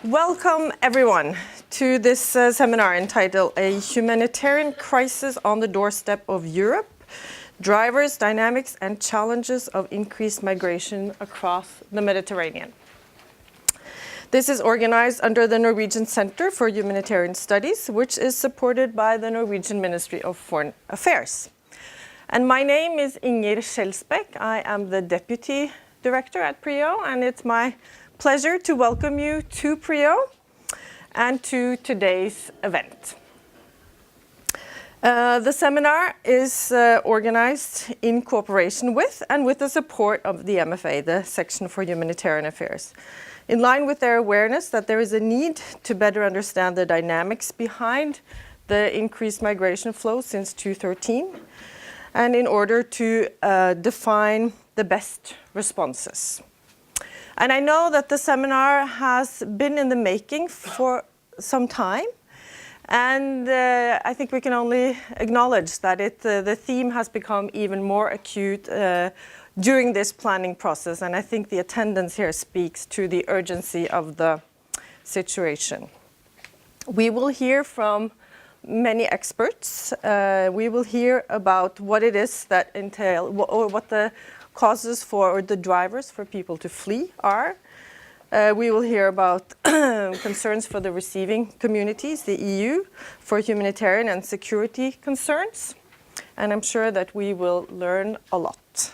Welcome everyone to this seminar entitled A Humanitarian Crisis on the Doorstep of Europe, Drivers, Dynamics and Challenges of Increased Migration Across the Mediterranean. This is organized under the Norwegian Center for Humanitarian Studies, which is supported by the Norwegian Ministry of Foreign Affairs. And my name is Inger Skjelsbæk. I am the Deputy Director at Prio, and it's my pleasure to welcome you to Prio and to today's event. The seminar is organized in cooperation with and with the support of the MFA, the Section for Humanitarian Affairs, in line with their awareness that there is a need to better understand the dynamics behind the increased migration flow since 2013, and in order to define the best responses. And I know that the seminar has been in the making for some time, and I think we can only acknowledge that the theme has become even more acute during this planning process, and I think the attendance here speaks to the urgency of the situation. We will hear from many experts. We will hear about what it is that entail, or what the causes for, or the drivers for people to flee are. We will hear about concerns for the receiving communities, the EU, for humanitarian and security concerns, and I'm sure that we will learn a lot.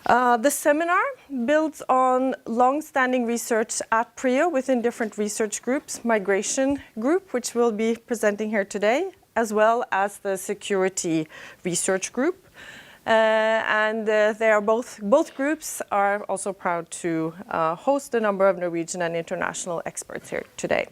The seminar builds on long-standing research at Prio within different research groups, Migration Group, which we'll be presenting here today, as well as the Security Research Group. They are both groups are also proud to host a number of Norwegian and international experts here today.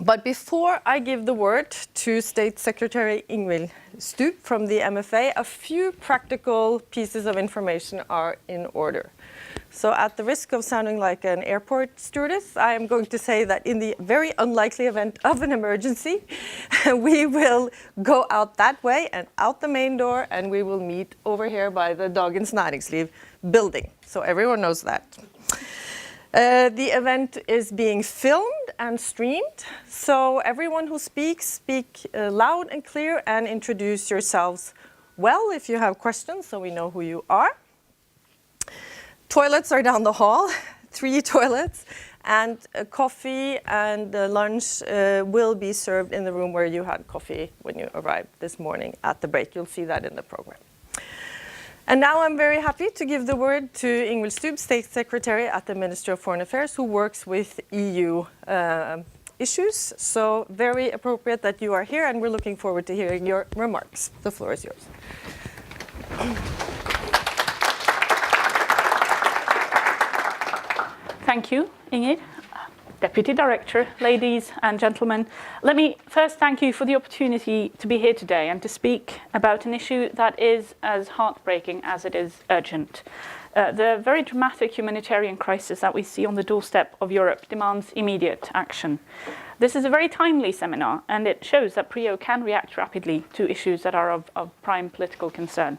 But before I give the word to State Secretary Ingvild Stubb from the MFA, a few practical pieces of information are in order. So at the risk of sounding like an airport stewardess, I am going to say that in the very unlikely event of an emergency, we will go out that way and out the main door, and we will meet over here by the Dagens Næringsliv building. So everyone knows that. The event is being filmed and streamed, so everyone who speaks, speak loud and clear and introduce yourselves well if you have questions, so we know who you are. Toilets are down the hall, 3 toilets, and coffee and lunch will be served in the room where you had coffee when you arrived this morning at the break. You'll see that in the program. And now I'm very happy to give the word to Ingvild Stubb, State Secretary at the Ministry of Foreign Affairs, who works with EU issues. So very appropriate that you are here, and we're looking forward to hearing your remarks. The floor is yours. Thank you, Inger. Deputy Director, ladies and gentlemen. Let me first thank you for the opportunity to be here today and to speak about an issue that is as heartbreaking as it is urgent. The very dramatic humanitarian crisis that we see on the doorstep of Europe demands immediate action. This is a very timely seminar, and it shows that Prio can react rapidly to issues that are of prime political concern.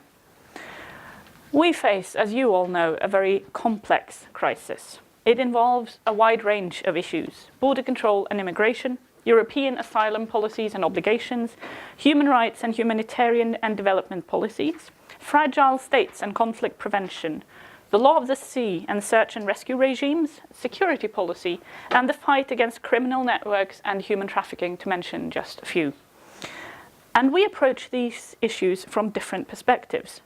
We face, as you all know, a very complex crisis. It involves a wide range of issues: border control and immigration, European asylum policies and obligations, human rights and humanitarian and development policies, fragile states and conflict prevention, the law of the sea and search and rescue regimes, security policy, and the fight against criminal networks and human trafficking, to mention just a few. And we approach these issues from different perspectives.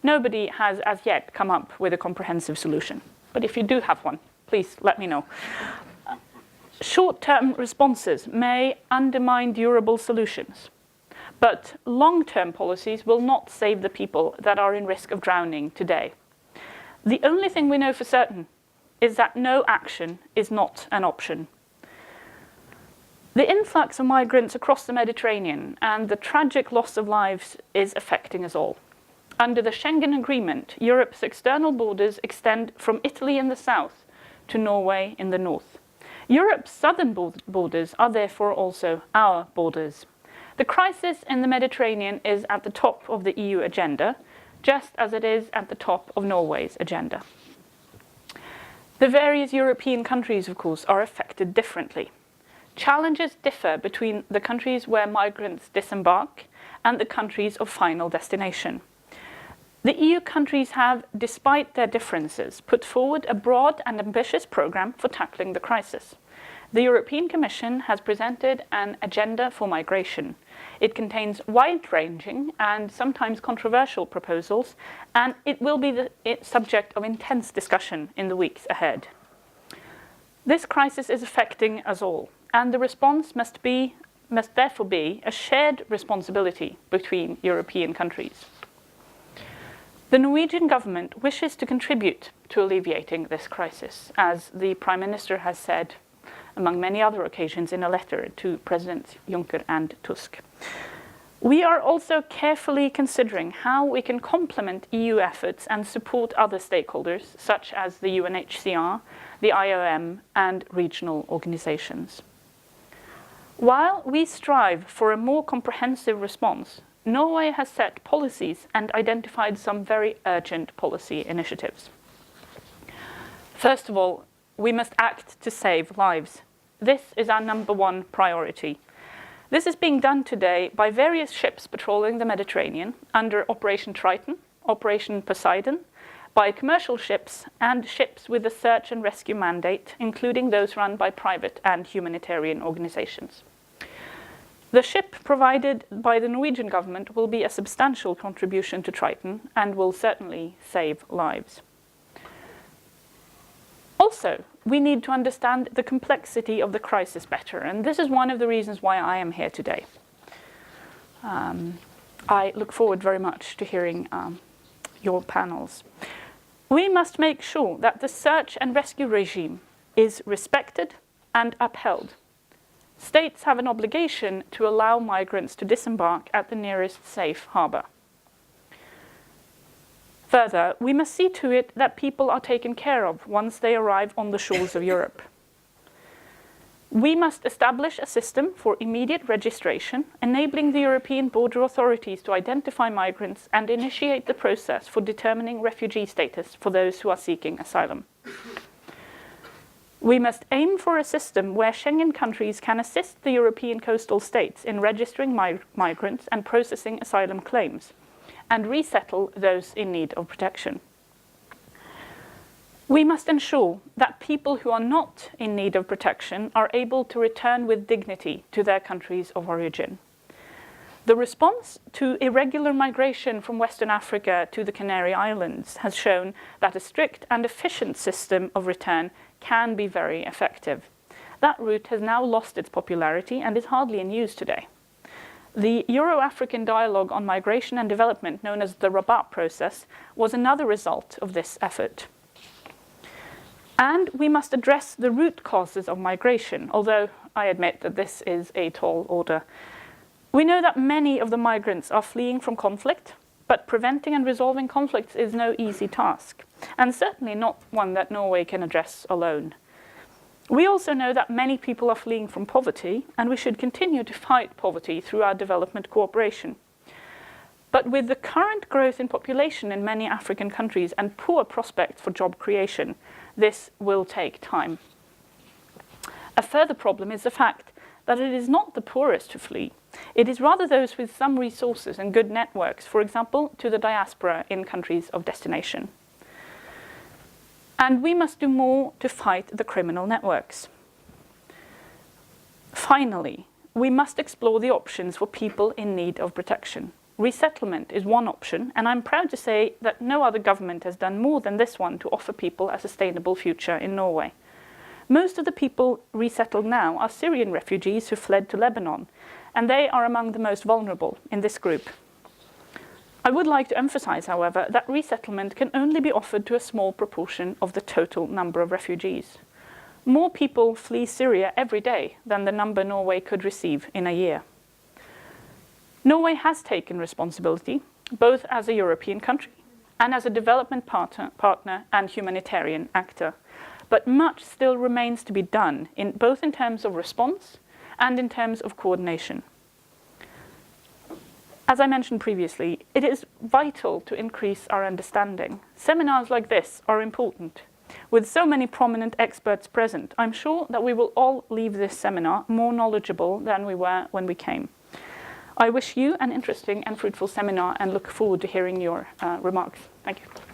Nobody has as yet come up with a comprehensive solution, but if you do have one, please let me know. Short-term responses may undermine durable solutions, but long-term policies will not save the people that are in risk of drowning today. The only thing we know for certain is that no action is not an option. The influx of migrants across the Mediterranean and the tragic loss of lives is affecting us all. Under the Schengen Agreement, Europe's external borders extend from Italy in the south to Norway in the north. Europe's southern borders are therefore also our borders. The crisis in the Mediterranean is at the top of the EU agenda, just as it is at the top of Norway's agenda. The various European countries, of course, are affected differently. Challenges differ between the countries where migrants disembark and the countries of final destination. The EU countries have, despite their differences, put forward a broad and ambitious programme for tackling the crisis. The European Commission has presented an agenda for migration. It contains wide-ranging and sometimes controversial proposals, and it will be the subject of intense discussion in the weeks ahead. This crisis is affecting us all, and the response must therefore be a shared responsibility between European countries. The Norwegian government wishes to contribute to alleviating this crisis, as the Prime Minister has said, among many other occasions, in a letter to Presidents Juncker and Tusk. We are also carefully considering how we can complement EU efforts and support other stakeholders, such as the UNHCR, the IOM, and regional organisations. While we strive for a more comprehensive response, Norway has set policies and identified some very urgent policy initiatives. First of all, we must act to save lives. This is our #1 priority. This is being done today by various ships patrolling the Mediterranean under Operation Triton, Operation Poseidon, by commercial ships and ships with a search and rescue mandate, including those run by private and humanitarian organisations. The ship provided by the Norwegian government will be a substantial contribution to Triton and will certainly save lives. Also, we need to understand the complexity of the crisis better, and this is one of the reasons why I am here today. I look forward very much to hearing your panels. We must make sure that the search and rescue regime is respected and upheld. States have an obligation to allow migrants to disembark at the nearest safe harbour. Further, we must see to it that people are taken care of once they arrive on the shores of Europe. We must establish a system for immediate registration, enabling the European border authorities to identify migrants and initiate the process for determining refugee status for those who are seeking asylum. We must aim for a system where Schengen countries can assist the European coastal states in registering migrants and processing asylum claims, and resettle those in need of protection. We must ensure that people who are not in need of protection are able to return with dignity to their countries of origin. The response to irregular migration from Western Africa to the Canary Islands has shown that a strict and efficient system of return can be very effective. That route has now lost its popularity and is hardly in use today. The Euro-African dialogue on migration and development, known as the Rabat process, was another result of this effort. And we must address the root causes of migration, although I admit that this is a tall order. We know that many of the migrants are fleeing from conflict, but preventing and resolving conflicts is no easy task, and certainly not one that Norway can address alone. We also know that many people are fleeing from poverty, and we should continue to fight poverty through our development cooperation. But with the current growth in population in many African countries and poor prospects for job creation, this will take time. A further problem is the fact that it is not the poorest who flee. It is rather those with some resources and good networks, for example, to the diaspora in countries of destination. And we must do more to fight the criminal networks. Finally, we must explore the options for people in need of protection. Resettlement is one option, and I'm proud to say that no other government has done more than this one to offer people a sustainable future in Norway. Most of the people resettled now are Syrian refugees who fled to Lebanon, and they are among the most vulnerable in this group. I would like to emphasize, however, that resettlement can only be offered to a small proportion of the total number of refugees. More people flee Syria every day than the number Norway could receive in a year. Norway has taken responsibility, both as a European country and as a development partner and humanitarian actor. But much still remains to be done, both in terms of response and in terms of coordination. As I mentioned previously, it is vital to increase our understanding. Seminars like this are important. With so many prominent experts present, I'm sure that we will all leave this seminar more knowledgeable than we were when we came. I wish you an interesting and fruitful seminar and look forward to hearing your remarks. Thank you.